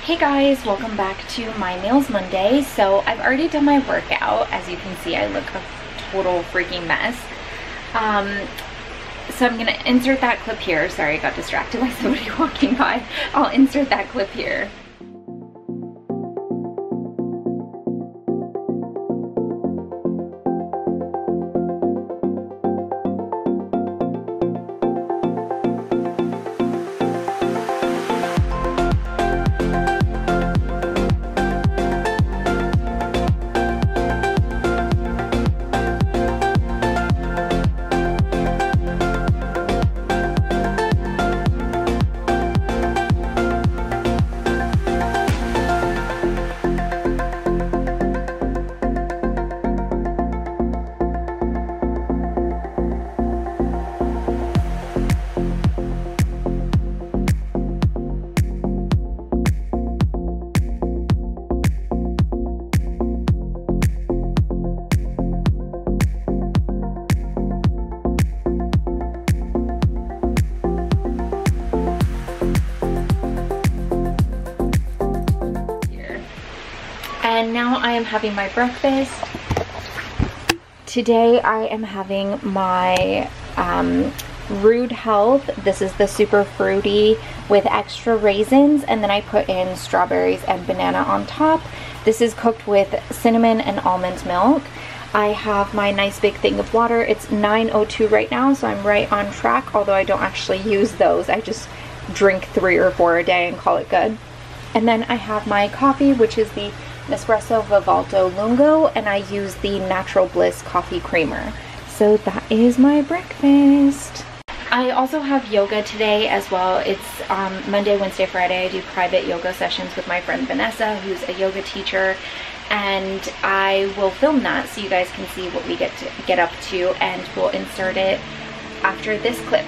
Hey guys, welcome back to my Nails Monday. So I've already done my workout. As you can see, I look a total freaking mess. So I'm gonna insert that clip here. Sorry, I got distracted by somebody walking by. I'll insert that clip here. And now I am having my breakfast. Today I am having my Rude Health. This is the super fruity with extra raisins, and then I put in strawberries and banana on top. This is cooked with cinnamon and almond milk. I have my nice big thing of water. It's 9:02 right now, so I'm right on track, although I don't actually use those. I just drink 3 or 4 a day and call it good. And then I have my coffee, which is the Nespresso Vivalto Lungo, and I use the Natural Bliss coffee creamer. So that is my breakfast. I also have yoga today as well. It's Monday, Wednesday, Friday. I do private yoga sessions with my friend Vanessa, who's a yoga teacher, and I will film that so you guys can see what we get up to, and we'll insert it after this clip.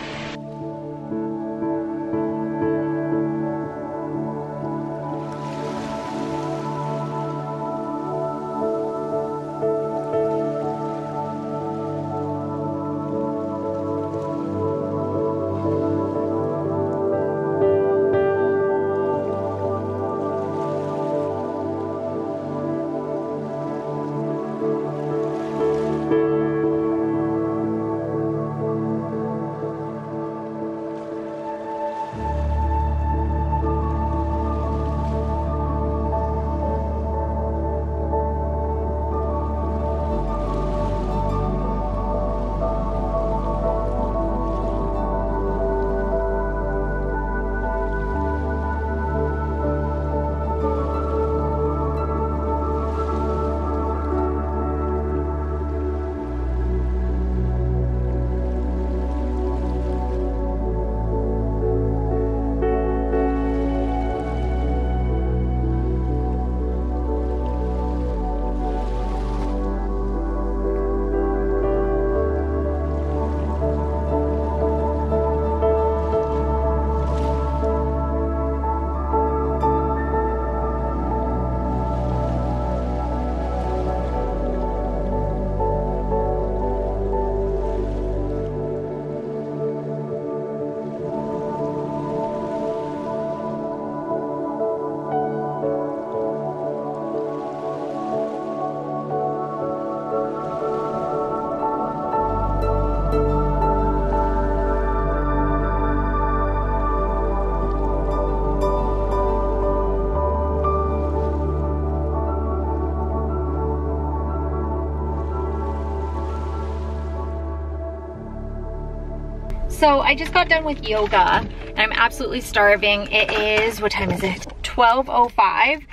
So I just got done with yoga and I'm absolutely starving. It is, what time is it? 12:05.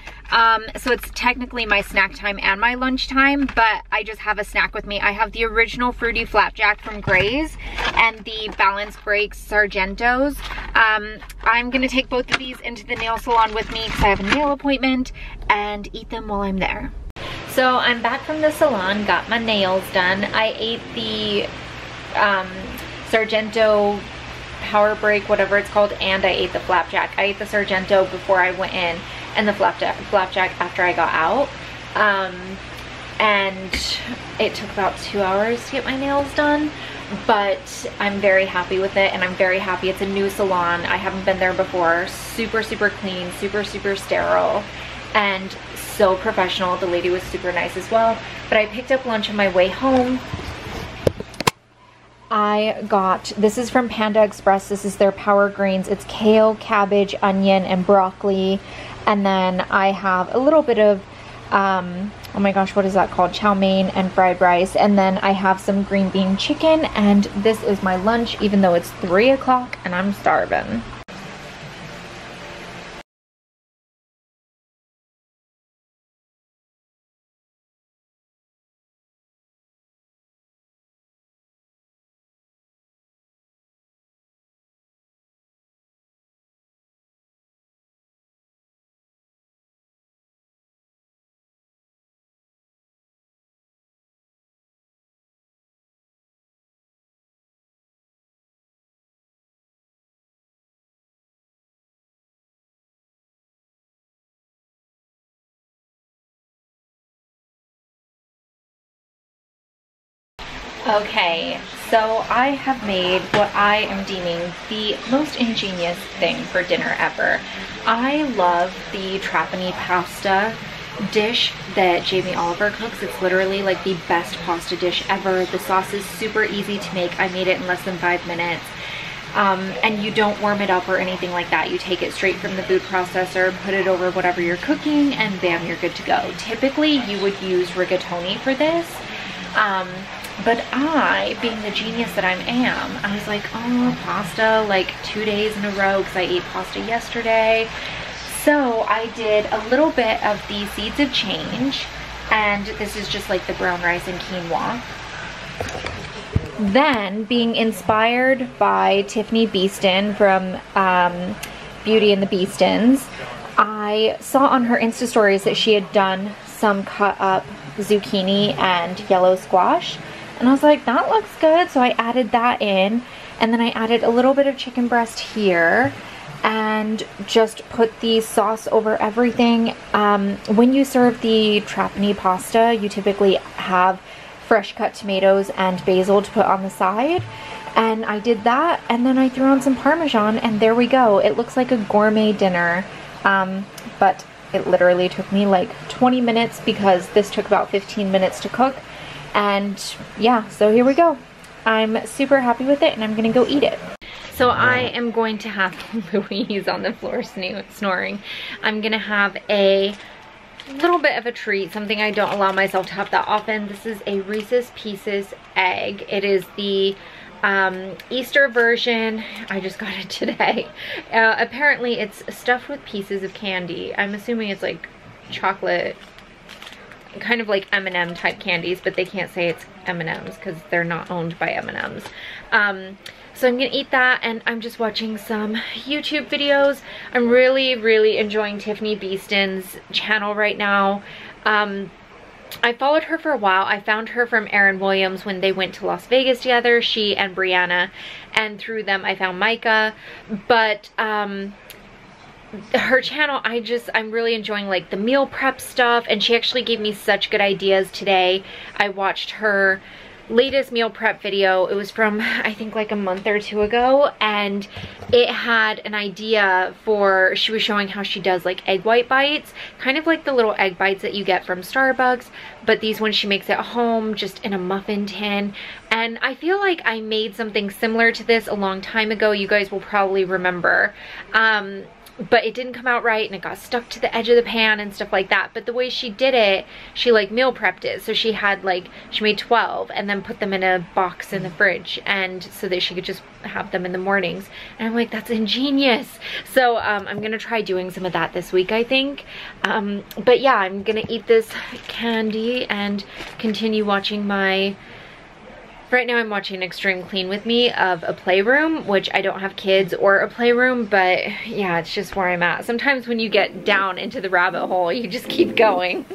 So it's technically my snack time and my lunch time, but I just have a snack with me. I have the original fruity flapjack from Gray's and the Balance Breaks Sargentos. I'm gonna take both of these into the nail salon with me because I have a nail appointment, and eat them while I'm there. So I'm back from the salon, got my nails done. I ate the Sargento Power Break, whatever it's called, and I ate the flapjack. I ate the Sargento before I went in and the flapjack after I got out. and it took about 2 hours to get my nails done, but I'm very happy with it, and I'm very happy it's a new salon. I haven't been there before. Super, super clean, super, super sterile, and so professional. The lady was super nice as well. But I picked up lunch on my way home. I got, this is from Panda Express. This is their Power Greens. It's kale, cabbage, onion, and broccoli. And then I have a little bit of, oh my gosh, what is that called? Chow mein and fried rice. And then I have some green bean chicken. And this is my lunch, even though it's 3 o'clock and I'm starving. Okay, so I have made what I am deeming the most ingenious thing for dinner ever. I love the trapani pasta dish that Jamie Oliver cooks. It's literally like the best pasta dish ever. The sauce is super easy to make. I made it in less than 5 minutes. And you don't warm it up or anything like that. You take it straight from the food processor, put it over whatever you're cooking, and bam, you're good to go. Typically, you would use rigatoni for this. But I, being the genius that I am, I was like, oh, pasta, like 2 days in a row because I ate pasta yesterday. So I did a little bit of the seeds of change, and this is just like the brown rice and quinoa. Then, being inspired by Tiffany Beeston from Beauty and the Beestons, I saw on her Insta stories that she had done some cut up zucchini and yellow squash. And I was like, that looks good. So I added that in. And then I added a little bit of chicken breast here. And just put the sauce over everything. When you serve the trapani pasta, you typically have fresh cut tomatoes and basil to put on the side. And I did that. And then I threw on some Parmesan. And there we go. It looks like a gourmet dinner. But it literally took me like 20 minutes because this took about 15 minutes to cook. And yeah, so here we go. I'm super happy with it, and I'm gonna go eat it. So I am going to have Louise on the floor snoring. I'm gonna have a little bit of a treat, something I don't allow myself to have that often. This is a Reese's Pieces egg. It is the Easter version. I just got it today. Apparently it's stuffed with pieces of candy. I'm assuming it's like chocolate, kind of like M&M type candies, but they can't say it's M&Ms because they're not owned by M&Ms. So I'm gonna eat that, and I'm just watching some YouTube videos. I'm really, really enjoying Tiffany Beeston's channel right now. I followed her for a while. I found her from Erin Williams when they went to Las Vegas together, she and Brianna, and through them I found Micah. But her channel, I'm really enjoying like the meal prep stuff, and she actually gave me such good ideas today. I watched her latest meal prep video. It was from I think like a month or two ago, and it had an idea for, she was showing how she does like egg white bites, kind of like the little egg bites that you get from Starbucks, but these ones she makes at home just in a muffin tin. And I feel like I made something similar to this a long time ago. You guys will probably remember. But it didn't come out right, and it got stuck to the edge of the pan and stuff like that. But the way she did it, she like meal prepped it. So she had like, she made 12 and then put them in a box in the fridge, and so that she could just have them in the mornings. And I'm like, that's ingenious. So I'm gonna try doing some of that this week, I think. But yeah, I'm gonna eat this candy and continue watching my, right now I'm watching Extreme Clean With Me of a playroom, which I don't have kids or a playroom, but yeah, it's just where I'm at. Sometimes when you get down into the rabbit hole, you just keep going.